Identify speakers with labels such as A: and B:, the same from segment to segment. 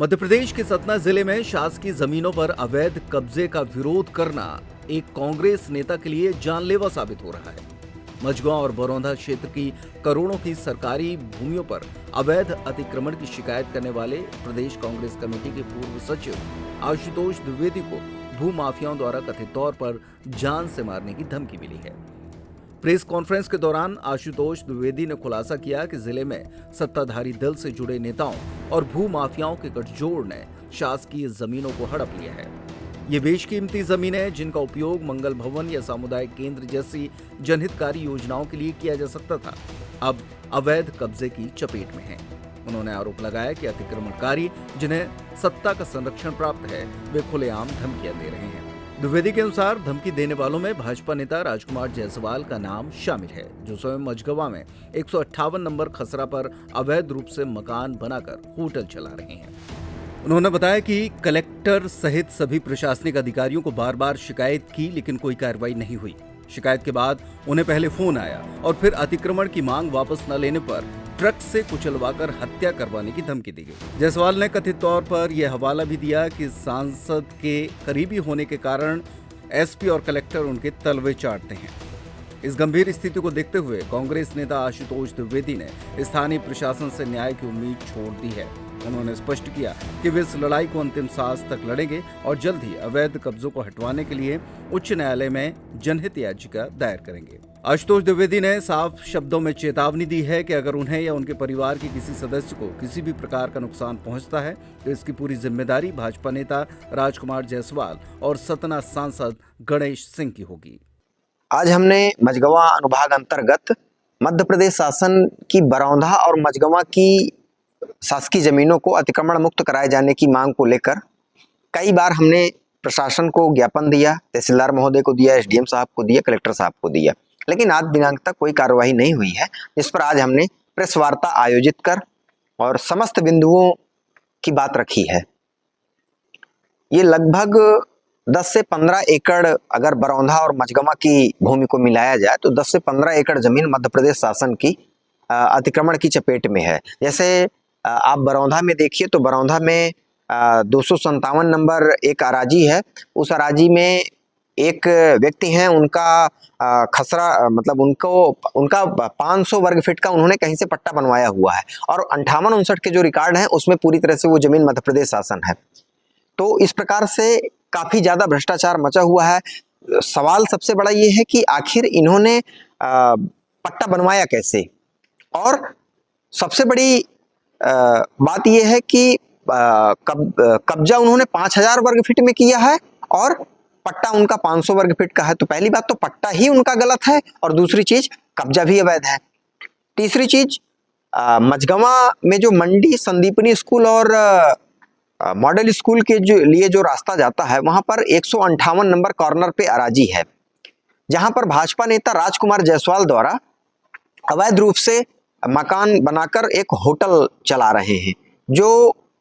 A: मध्य प्रदेश के सतना जिले में शासकीय जमीनों पर अवैध कब्जे का विरोध करना एक कांग्रेस नेता के लिए जानलेवा साबित हो रहा है। मझगांव और बरौंधा क्षेत्र की करोड़ों की सरकारी भूमियों पर अवैध अतिक्रमण की शिकायत करने वाले प्रदेश कांग्रेस कमेटी के पूर्व सचिव आशुतोष द्विवेदी को भूमाफियाओं द्वारा कथित तौर पर जान से मारने की धमकी मिली है। प्रेस कॉन्फ्रेंस के दौरान आशुतोष द्विवेदी ने खुलासा किया कि जिले में सत्ताधारी दल से जुड़े नेताओं और भूमाफियाओं के गठजोड़ ने शासकीय जमीनों को हड़प लिया है। ये बेशकीमती जमीनें जिनका उपयोग मंगल भवन या सामुदायिक केंद्र जैसी जनहितकारी योजनाओं के लिए किया जा सकता था, अब अवैध कब्जे की चपेट में हैं। उन्होंने आरोप लगाया कि अतिक्रमणकारी जिन्हें सत्ता का संरक्षण प्राप्त है, वे खुलेआम धमकियां दे रहे हैं। द्विवेदी के अनुसार धमकी देने वालों में भाजपा नेता राजकुमार जायसवाल का नाम शामिल है, जो स्वयं मझगवा में 158 नंबर खसरा पर अवैध रूप से मकान बनाकर होटल चला रहे हैं। उन्होंने बताया कि कलेक्टर सहित सभी प्रशासनिक अधिकारियों को बार बार शिकायत की, लेकिन कोई कार्रवाई नहीं हुई। शिकायत के बाद उन्हें पहले फोन आया और फिर अतिक्रमण की मांग वापस न लेने पर ट्रक से कुचलवाकर हत्या करवाने की धमकी दी गई। जायसवाल ने कथित तौर पर यह हवाला भी दिया कि सांसद के करीबी होने के कारण एसपी और कलेक्टर उनके तलवे चाटते हैं। इस गंभीर स्थिति को देखते हुए कांग्रेस नेता आशुतोष द्विवेदी ने स्थानीय प्रशासन से न्याय की उम्मीद छोड़ दी है। उन्होंने स्पष्ट किया कि वे इस लड़ाई को अंतिम सांस तक लड़ेंगे और जल्द ही अवैध कब्जों को हटवाने के लिए उच्च न्यायालय में जनहित याचिका दायर करेंगे। आशुतोष द्विवेदी ने साफ शब्दों में चेतावनी दी है कि अगर उन्हें या उनके परिवार के किसी सदस्य को किसी भी प्रकार का नुकसान पहुंचता है तो इसकी पूरी जिम्मेदारी भाजपा नेता राजकुमार जायसवाल और सतना सांसद गणेश सिंह की होगी।
B: आज हमने मझगवा अनुभाग अंतर्गत मध्य प्रदेश शासन की बरौंधा और मझगवा की शासकीय जमीनों को अतिक्रमण मुक्त कराए जाने की मांग को लेकर कई बार हमने प्रशासन को ज्ञापन दिया, तहसीलदार महोदय को दिया, एसडीएम साहब को दिया, कलेक्टर साहब को दिया, लेकिन आज दिनांक तक कोई कार्रवाई नहीं हुई है। जिस पर आज हमने प्रेस वार्ता आयोजित कर और समस्त बिंदुओं की बात रखी है। ये लगभग 10 से 15 एकड़ अगर बरौंधा और मझगवा की भूमि को मिलाया जाए तो 10 से 15 एकड़ जमीन मध्य प्रदेश शासन की अतिक्रमण की चपेट में है। जैसे आप बरौंधा में देखिए तो बरौंधा में 257 नंबर एक अराजी है। उस अराजी में एक व्यक्ति हैं, उनका खसरा मतलब उनका 500 वर्ग फीट का उन्होंने कहीं से पट्टा बनवाया हुआ है और 58-59 के जो रिकॉर्ड हैं उसमें पूरी तरह से वो जमीन मध्य प्रदेश शासन है। तो इस प्रकार से काफी ज्यादा भ्रष्टाचार मचा हुआ है। सवाल सबसे बड़ा ये है कि आखिर इन्होंने पट्टा बनवाया कैसे, और सबसे बड़ी बात यह है कि कब्जा उन्होंने 5000 वर्ग फीट में किया है और पट्टा उनका 500 वर्ग फीट का है। तो पहली बात तो पट्टा ही उनका गलत है और दूसरी चीज कब्जा भी अवैध है। तीसरी चीज मझगवा में जो मंडी संदीपनी स्कूल और मॉडल स्कूल के लिए जो रास्ता जाता है वहां पर 158 नंबर कॉर्नर पे अराजी है, जहां पर भाजपा नेता राजकुमार जायसवाल द्वारा अवैध रूप से मकान बनाकर एक होटल चला रहे हैं,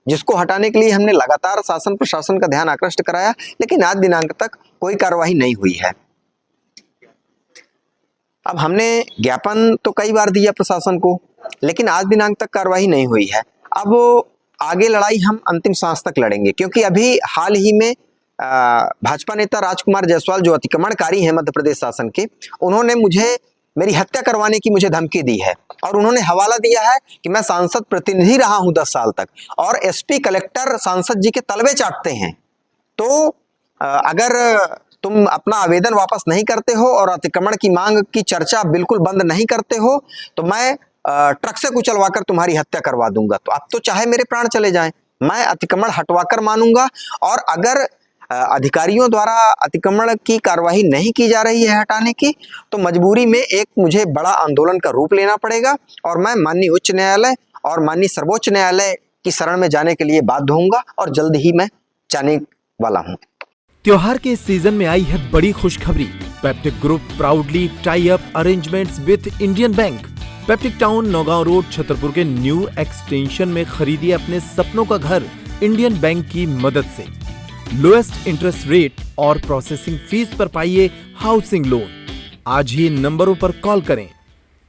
B: जिसको हटाने के लिए हमने लगातार शासन प्रशासन का ध्यान आकृष्ट कराया, लेकिन आज दिनांक तक कोई कार्रवाई नहीं हुई है। अब हमने ज्ञापन तो कई बार दिया प्रशासन को, लेकिन आज दिनांक तक कार्रवाई नहीं हुई है। अब आगे लड़ाई हम अंतिम सांस तक लड़ेंगे, क्योंकि अभी हाल ही में भाजपा नेता राजकुमार जायसवाल जो अतिक्रमणकारी हैं मध्य प्रदेश शासन के, उन्होंने मेरी हत्या करवाने की मुझे धमकी दी है और उन्होंने हवाला दिया है कि मैं सांसद प्रतिनिधि रहा हूं 10 साल तक और एसपी कलेक्टर सांसद जी के तलवे चाटते हैं। तो अगर तुम अपना आवेदन वापस नहीं करते हो और अतिक्रमण की मांग की चर्चा बिल्कुल बंद नहीं करते हो तो मैं ट्रक से कुचलवाकर तुम्हारी हत्या करवा दूंगा। तो अब तो चाहे मेरे प्राण चले जाएं, मैं अतिक्रमण हटवाकर मानूंगा। और अगर अधिकारियों द्वारा अतिक्रमण की कार्रवाई नहीं की जा रही है हटाने की, तो मजबूरी में एक मुझे बड़ा आंदोलन का रूप लेना पड़ेगा और मैं माननीय उच्च न्यायालय और माननीय सर्वोच्च न्यायालय की शरण में जाने के लिए बाध्य होऊंगा और जल्द ही मैं जाने वाला हूं।
C: त्योहार के इस सीजन में आई है बड़ी खुशखबरी। Peptic group proudly tie up arrangements with Indian bank. Peptic town Naugaon road Chhatarpur के न्यू एक्सटेंशन में खरीदिए अपने सपनों का घर इंडियन बैंक की मदद से। लोएस्ट इंटरेस्ट रेट और प्रोसेसिंग फीस पर पाइए हाउसिंग लोन। आज ही इन नंबरों पर कॉल करें